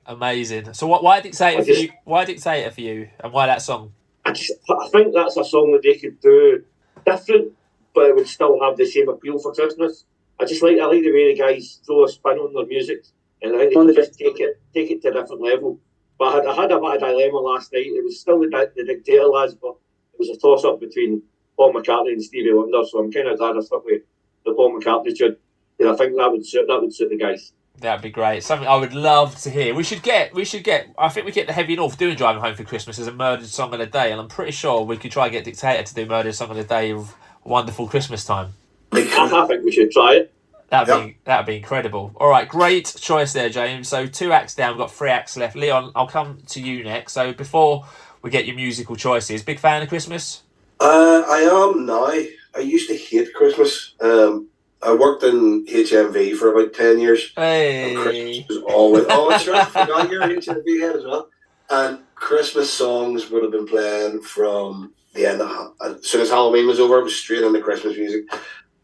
Amazing. So why Dictator for you? Why Dictator for you? And why that song? I think that's a song that they could do different, but it would still have the same appeal for Christmas. I like the way the guys throw a spin on their music, and I think they can just take it to a different level. But I had a bit of dilemma last night. It was still the Dictator lads, but it was a toss up between Paul McCartney and Stevie Wonder. So I'm kind of glad I stuck with the Paul McCartney tune. And I think that would suit the guys. That'd be great. Something I would love to hear. We should get. I think we get the Heavy North doing Driving Home for Christmas as a Murdered Song of the Day, and I'm pretty sure we could try and get Dictator to do Murdered Song of the Day of Wonderful Christmas Time. I think we should try it. That'd be incredible. All right, great choice there, James. So 2 acts down, we've got 3 acts left. Leon, I'll come to you next. So before we get your musical choices, big fan of Christmas? I am now. I used to hate Christmas. I worked in HMV for about 10 years. Hey. And Christmas was always... Oh, that's right. I forgot you're an HMV head as well. And Christmas songs would have been playing from the end of... As soon as Halloween was over, it was straight into Christmas music.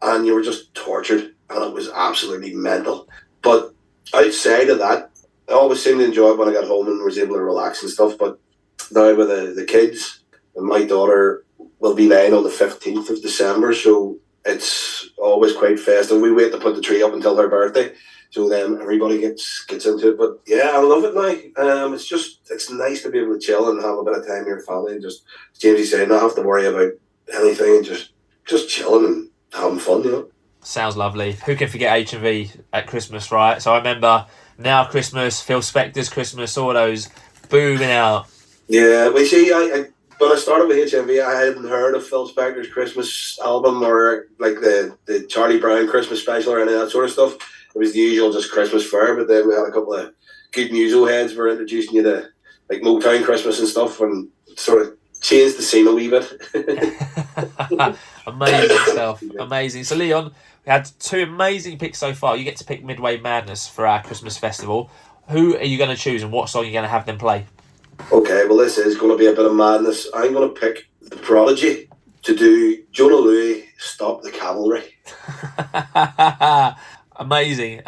And you were just tortured. And it was absolutely mental. But outside of that, I always seemed to enjoy it when I got home and was able to relax and stuff. But now with the kids, and my daughter will be 9 on the 15th of December, so it's always quite festive. We wait to put the tree up until her birthday, so then everybody gets into it. But yeah, I love it now. It's nice to be able to chill and have a bit of time with your family and just, as Jamesy said, not have to worry about anything and just chilling and having fun, you know. Sounds lovely. Who can forget H&V at Christmas, right? So I remember Now Christmas, Phil Spector's Christmas, all those booming out. Yeah, well, you see, I when I started with HMV, I hadn't heard of Phil Spector's Christmas album or like the Charlie Brown Christmas special or any of that sort of stuff. It was the usual just Christmas fair, but then we had a couple of good musical heads were introducing you to like Motown Christmas and stuff, and sort of changed the scene a wee bit. Amazing stuff. Amazing. So Leon, we had 2 amazing picks so far. You get to pick Midway Madness for our Christmas festival. Who are you going to choose and what song are you going to have them play? Okay, well, this is going to be a bit of madness. I'm going to pick The Prodigy to do Jonah Louie, Stop the Cavalry. Amazing.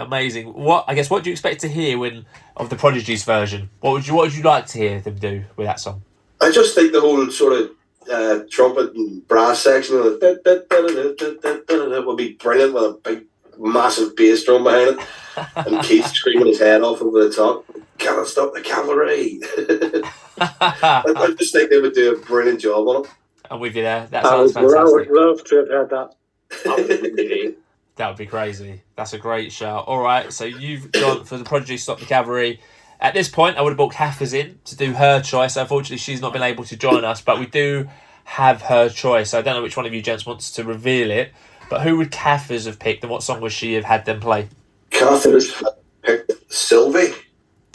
What do you expect to hear of the Prodigy's version? What would you like to hear them do with that song? I just think the whole sort of trumpet and brass section of it would be brilliant with a big, massive bass drum behind it, and Keith screaming his head off over the top. Cannot stop the cavalry. I just think they would do a brilliant job on it. I'm with you there. That sounds fantastic. I would love to have had that. That would be crazy. That's a great shout. All right, so you've gone for the Prodigy, Stop the Cavalry. At this point, I would have brought Kaffers in to do her choice. Unfortunately, she's not been able to join us, but we do have her choice. I don't know which one of you gents wants to reveal it, but who would Kaffers have picked and what song would she have had them play? Kaffers picked Sylvie.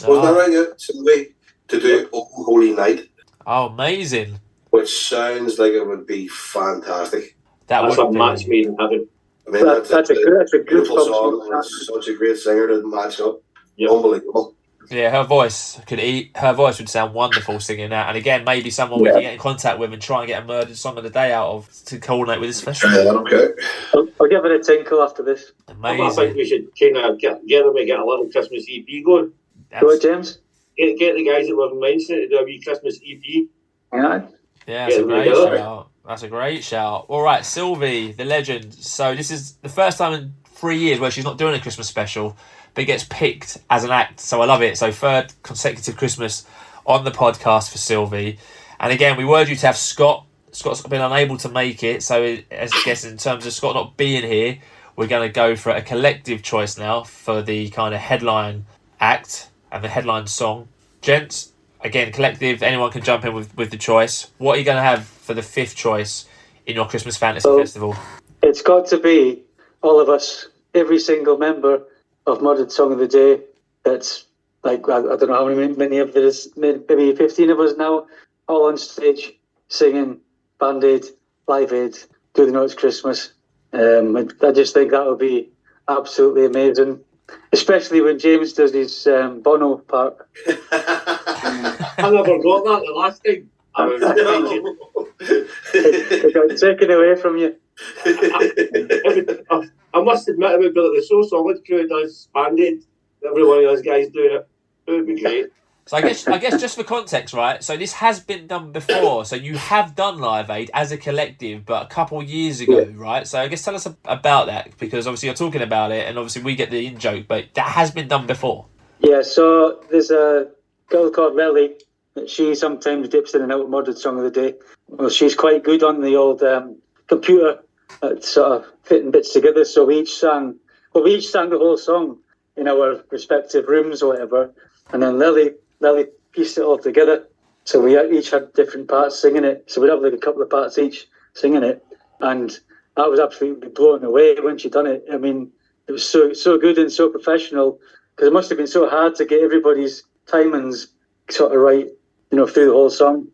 Wasn't that right? Yeah, Sylvie to do Oh Holy Night. Oh, amazing. Which sounds like it would be fantastic. That's a match made in heaven. I mean, that's a good beautiful song. And such a great singer to match up. Yep. Unbelievable. Yeah, her voice would sound wonderful singing that. And again, maybe someone we can get in contact with and try and get a Murdered Song of the Day out of to coordinate with this festival. Yeah, okay. I I'll give it a tinkle after this. Amazing. I think we should kind of get them and get a little Christmas EP going. Go on, James. Get the guys that were mentioning to do a wee Christmas EP. Yeah. Yeah, that's a great shout. That's a great shout. All right, Sylvie, the legend. So this is the first time in 3 years where she's not doing a Christmas special, but gets picked as an act. So I love it. So third consecutive Christmas on the podcast for Sylvie. And again, we were due to have Scott. Scott's been unable to make it. So as I guess in terms of Scott not being here, we're going to go for a collective choice now for the kind of headline act and the headline song. Gents, again, collective, anyone can jump in with the choice. What are you going to have for the fifth choice in your Christmas Fantasy Festival? It's got to be all of us, every single member of Murdered Song of the Day. That's like, I don't know how many of this, maybe 15 of us now, all on stage singing Band-Aid, Live Aid, Do They Know It's Christmas. I just think that would be absolutely amazing, especially when James does his Bono part. I never got that the last time. It got taken away from you. I must admit, it would be like the So Solid crew does Band-Aid. Every one of those guys doing it. It would be great. So I guess just for context, right? So this has been done before. So you have done Live Aid as a collective, but a couple of years ago, right? So I guess tell us about that, because obviously you're talking about it, and obviously we get the in-joke, but that has been done before. Yeah, so there's a girl called Lily that she sometimes dips in and out of Murdered Song of the Day. Well, she's quite good on the old computer at sort of fitting bits together. So we each sang the whole song in our respective rooms or whatever, and then Lily pieced it all together. So we each had different parts singing it. So we'd have like a couple of parts each singing it, and I was absolutely blown away when she done it. I mean, it was so good and so professional, because it must have been so hard to get everybody's timings sort of right, through the whole song.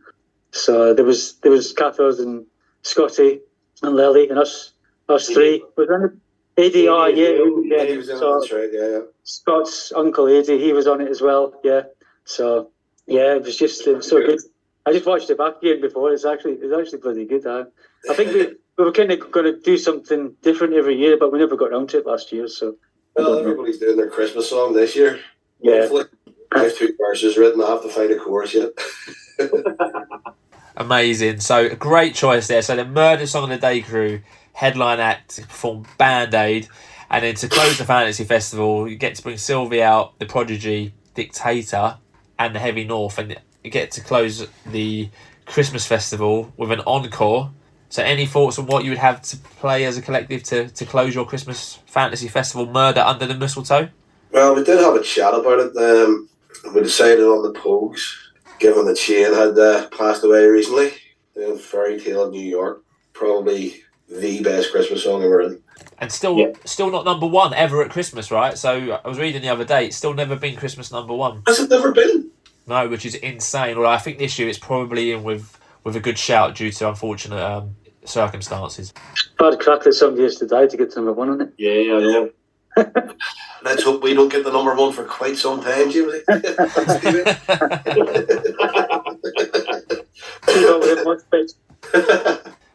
So there was Cathos and Scotty and Lily and us three. Was there ADR? Yeah, he was in it, that's right, yeah. Scott's uncle Eddie, he was on it as well. Yeah. So yeah, it was so good. I just watched it back again before. It's actually bloody good. I think we were kind of going to do something different every year, but we never got around to it last year. So everybody's doing their Christmas song this year. Yeah. Hopefully. I have 2 verses written. I have to find a chorus yet. Amazing. So a great choice there. So the Murder Song of the Day crew headline act to perform Band-Aid, and then to close the Fantasy Festival, you get to bring Sylvie out, the Prodigy, Dictator, and the Heavy North, and you get to close the Christmas Festival with an encore. So any thoughts on what you would have to play as a collective to close your Christmas Fantasy Festival, Murder Under the Mistletoe? Well, we did have a chat about it. We decided on the Pogues, given that Shane had passed away recently. Fairy Tale of New York, probably the best Christmas song ever written. And still not number one ever at Christmas, right? So I was reading the other day, it's still never been Christmas number one. Has it never been? No, which is insane. Well, I think this year it's probably in with a good shout due to unfortunate circumstances. Bad crack that somebody has to die to get to number one on it. Yeah, I know. Let's hope we don't get the number one for quite some time, Jamie.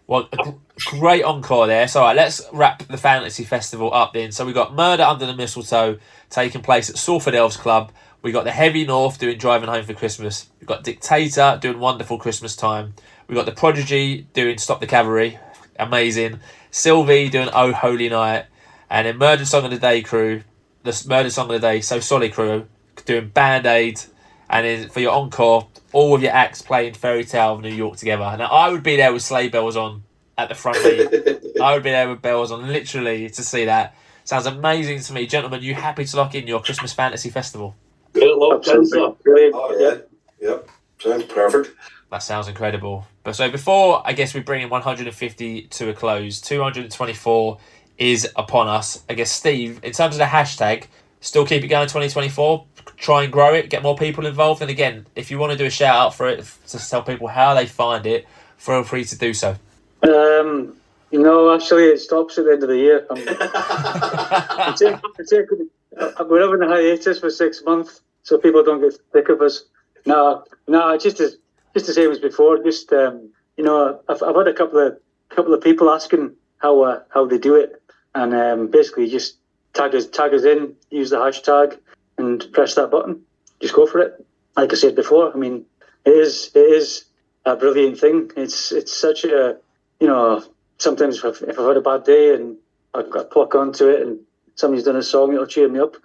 Well, a great encore there. So, all right, let's wrap the Fantasy Festival up then. So, we got Murder Under the Mistletoe taking place at Salford Elves Club. We got the Heavy North doing Driving Home for Christmas. We've got Dictator doing Wonderful Christmas Time. We got the Prodigy doing Stop the Cavalry. Amazing. Sylvie doing Oh Holy Night. And then Murder Song of the Day crew, the Murder Song of the Day, So Solid crew, doing Band-Aid. And then for your encore, all of your acts playing Fairy Tale of New York together. Now, I would be there with sleigh bells on at the front lead. I would be there with bells on, literally, to see that. Sounds amazing to me. Gentlemen, you happy to lock in your Christmas Fantasy Festival? Brilliant. Oh, yeah. Yep. Sounds perfect. That sounds incredible. But so before, I guess we bring in 150 to a close, 224 is upon us. I guess, Steve, in terms of the hashtag, still keep it going 2024, try and grow it, get more people involved. And again, if you want to do a shout out for it, to tell people how they find it, feel free to do so. Actually, it stops at the end of the year. We're having a hiatus for 6 months, so people don't get sick of us. No, just the same as before. Just I've had a couple of people asking how they do it, and basically just tag us in, use the hashtag, and press that button. Just go for it. Like I said before, I mean, it is a brilliant thing. It's such a, sometimes if I've had a bad day and I've got to pluck onto it and somebody's done a song, it'll cheer me up.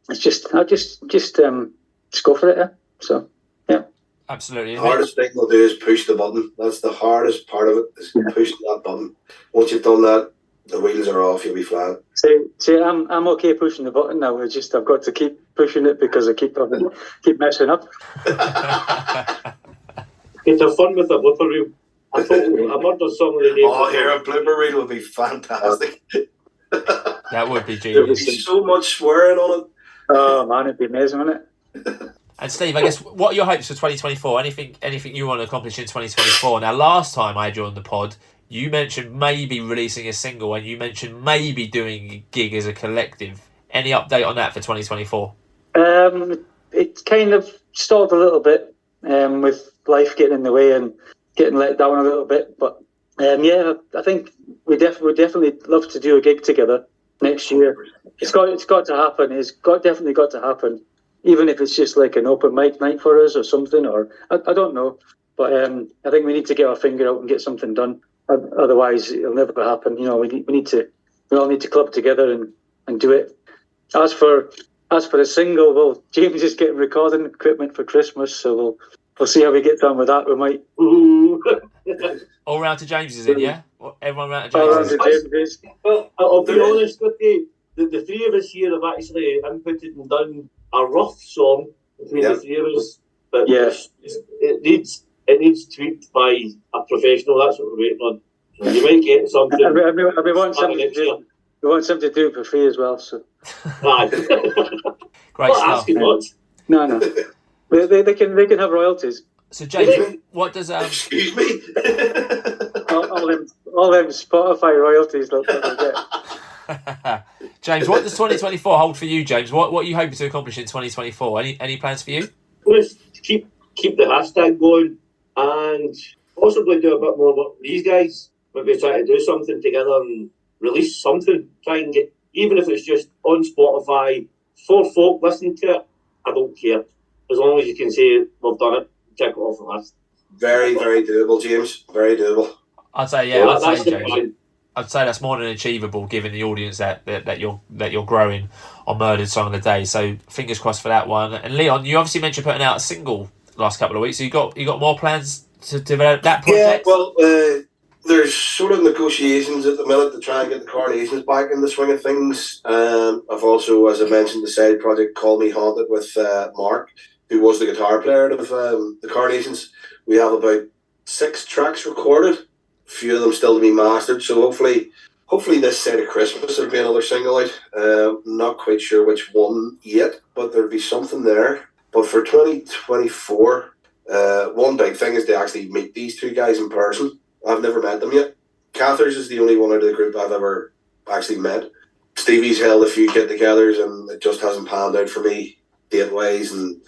It's just go for it. Yeah. So yeah. Absolutely. The hardest thing they'll do is push the button. That's the hardest part of it, is pushing that button. Once you've done that, the wheels are off, you'll be flying. See, I'm okay pushing the button now. I've got to keep pushing it because I keep messing up. It's a fun with a blooper reel. I thought a murder song of the day. Oh, here, a blooper reel would be fantastic. That would be There'd be genius. so much swearing on it. Oh man, it'd be amazing, wouldn't it? And Steve, I guess, what are your hopes for 2024? Anything you want to accomplish in 2024? Now, last time I joined the pod, you mentioned maybe releasing a single, and you mentioned maybe doing a gig as a collective. Any update on that for 2024? It kind of stalled a little bit with life getting in the way and getting let down a little bit. But yeah, I think we definitely love to do a gig together next year. It's got to happen. Definitely got to happen. Even if it's just like an open mic night for us or something, or I don't know. But I think we need to get our finger out and get something done. Otherwise, it'll never happen. We all need to club together and do it. As for a single, well, James is getting recording equipment for Christmas, so we'll see how we get on with that. We might. All round to James is in, yeah? Everyone round to All James. round to James. Well, I'll be honest with you. The three of us here have actually inputted and done a rough song between the three of us, but it needs tweaked by a professional. That's what we're waiting on. So you might get something. We want something to do it for free as well. So. Great stuff. Asking much. No. They can have royalties. So James, what does Excuse me. all them Spotify royalties that they get. James, what does 2024 hold for you, James? What are you hoping to accomplish in 2024? Any plans for you? Let's keep the hashtag going and possibly do a bit more work with these guys. Maybe try to do something together and release something. Try and get, even if it's just on Spotify, for folk listening to it, I don't care. As long as you can say we've done it, check it off the list. Very, very doable, James. Very doable. I'd say, yeah. Well, I'd say, James. I'd say that's more than achievable, given the audience that you're growing on Murdered Song of the Day. So fingers crossed for that one. And Leon, you obviously mentioned putting out a single last couple of weeks. So you got more plans to develop that project? Yeah, well, there's sort of negotiations at the minute to try and get the Carnations back in the swing of things. I've also, as I mentioned, the side project Call Me Haunted with Mark, who was the guitar player of the Carnations. We have about 6 tracks recorded. A few of them still to be mastered, so hopefully this side of Christmas there'll be another single out. Not quite sure which one yet, but there'll be something there. But for 2024, one big thing is to actually meet these two guys in person. I've never met them yet. Cathers is the only one out of the group I've ever actually met. Stevie's held a few get-togethers and it just hasn't panned out for me date-wise and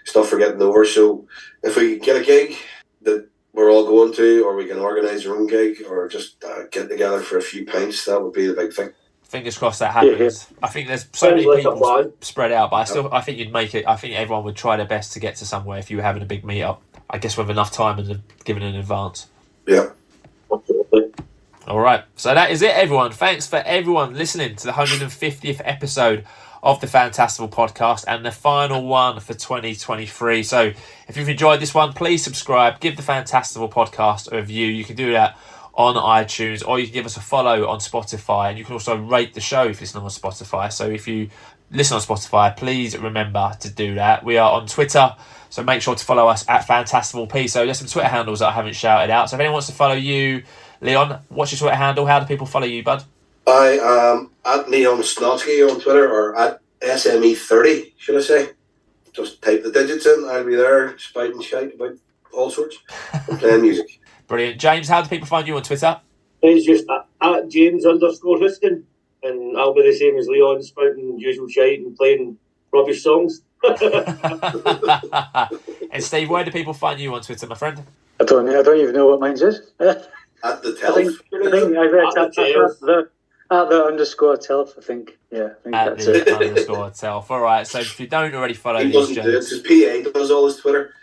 stuff for getting over. So if we get a gig that we're all going to, or we can organise our own gig, or just get together for a few pints, that would be the big thing. Fingers crossed that happens. Yeah. I think there's so many people spread out, but I think you'd make it. I think everyone would try their best to get to somewhere if you were having a big meet-up. I guess with enough time and given in advance. Yeah. All right. So that is it, everyone. Thanks for everyone listening to the 150th episode of the Fantastival Podcast and the final one for 2023. So if you've enjoyed this one, please subscribe, give the Fantastival Podcast a review. You can do that on iTunes, or you can give us a follow on Spotify, and you can also rate the show if you listen on Spotify. So if you listen on Spotify, please remember to do that. We are on Twitter, so make sure to follow us at Fantastival P. So there's some Twitter handles that I haven't shouted out. So if anyone wants to follow you, Leon, what's your Twitter handle? How do people follow you, bud? I am at Leon Snotsky on Twitter, or at SME30, should I say. Just type the digits in, I'll be there, spiting shite about all sorts, and playing music. Brilliant. James, how do people find you on Twitter? It's just at James_Houston, and I'll be the same as Leon, spouting usual shite and playing rubbish songs. And Steve, where do people find you on Twitter, my friend? I don't even know what mine is. At the Telf. At the underscore Telf, I think. Yeah, I think At that's the it. underscore Telf. All right. So if you don't already follow He these doesn't do it. gents, His PA does all his Twitter.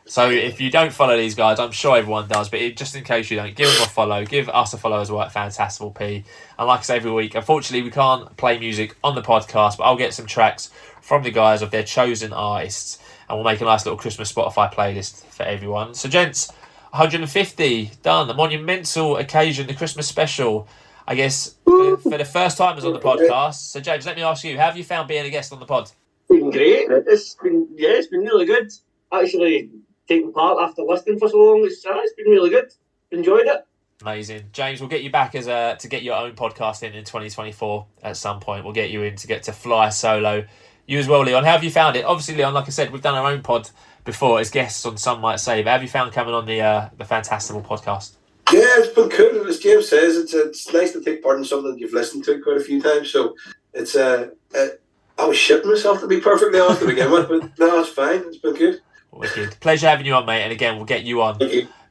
so if you don't follow these guys, I'm sure everyone does, but just in case you don't, give them a follow, give us a follow as well at Fantastival P. And like I say every week, unfortunately we can't play music on the podcast, but I'll get some tracks from the guys of their chosen artists, and we'll make a nice little Christmas Spotify playlist for everyone. So gents, 150 done, the monumental occasion, the Christmas special, I guess, for the first timers on the podcast. So James, let me ask you, how have you found being a guest on the pod? Been great. It's been really good. Actually, taking part after listening for so long, it's been really good. Enjoyed it. Amazing. James, we'll get you back as to get your own podcast in 2024 at some point. We'll get you in to get to fly solo. You as well, Leon. How have you found it? Obviously, Leon, like I said, we've done our own pod before as guests on Some Might Say, but have you found coming on the Fantastival podcast? Yeah, it's been cool. As James says, it's nice to take part in something that you've listened to quite a few times. So it's I was shitting myself, to be perfectly honest, to begin with, but no, it's fine. It's been good. Wicked. Pleasure having you on, mate. And again, we'll get you on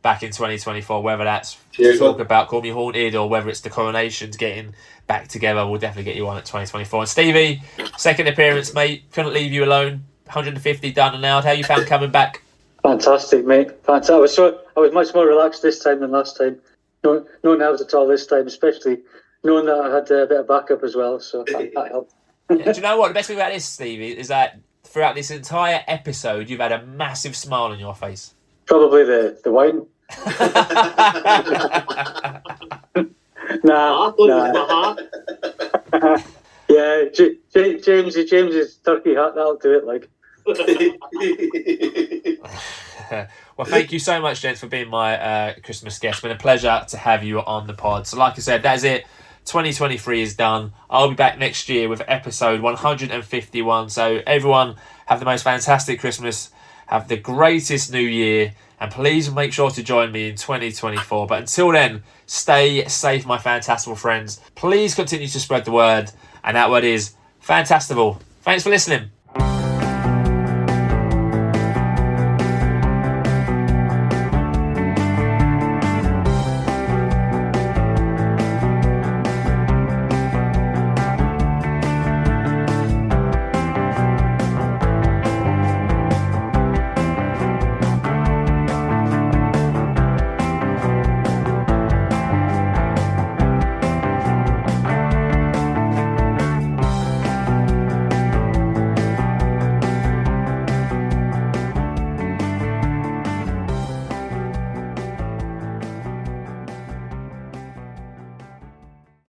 back in 2024, whether that's Cheers, to talk man. about Call Me Haunted or whether it's the coronations getting back together. We'll definitely get you on at 2024. And Stevie, second appearance, mate. Couldn't leave you alone. 150 done and out. How you found coming back? Fantastic, mate. Fantastic. I was much more relaxed this time than last time. No nerves at all this time, especially knowing that I had a bit of backup as well. So that helped. Yeah, do you know what? The best thing about this, Stevie, is that throughout this entire episode, you've had a massive smile on your face. Probably the wine. Nah. Yeah, James's turkey hat, that'll do it. Like. Well, thank you so much, gents, for being my Christmas guest. It's been a pleasure to have you on the pod. So like I said, that's it. 2023 is done. I'll be back next year with episode 151. So everyone, have the most fantastic Christmas. Have the greatest new year. And please make sure to join me in 2024. But until then, stay safe, my Fantastival friends. Please continue to spread the word. And that word is Fantastival. Thanks for listening.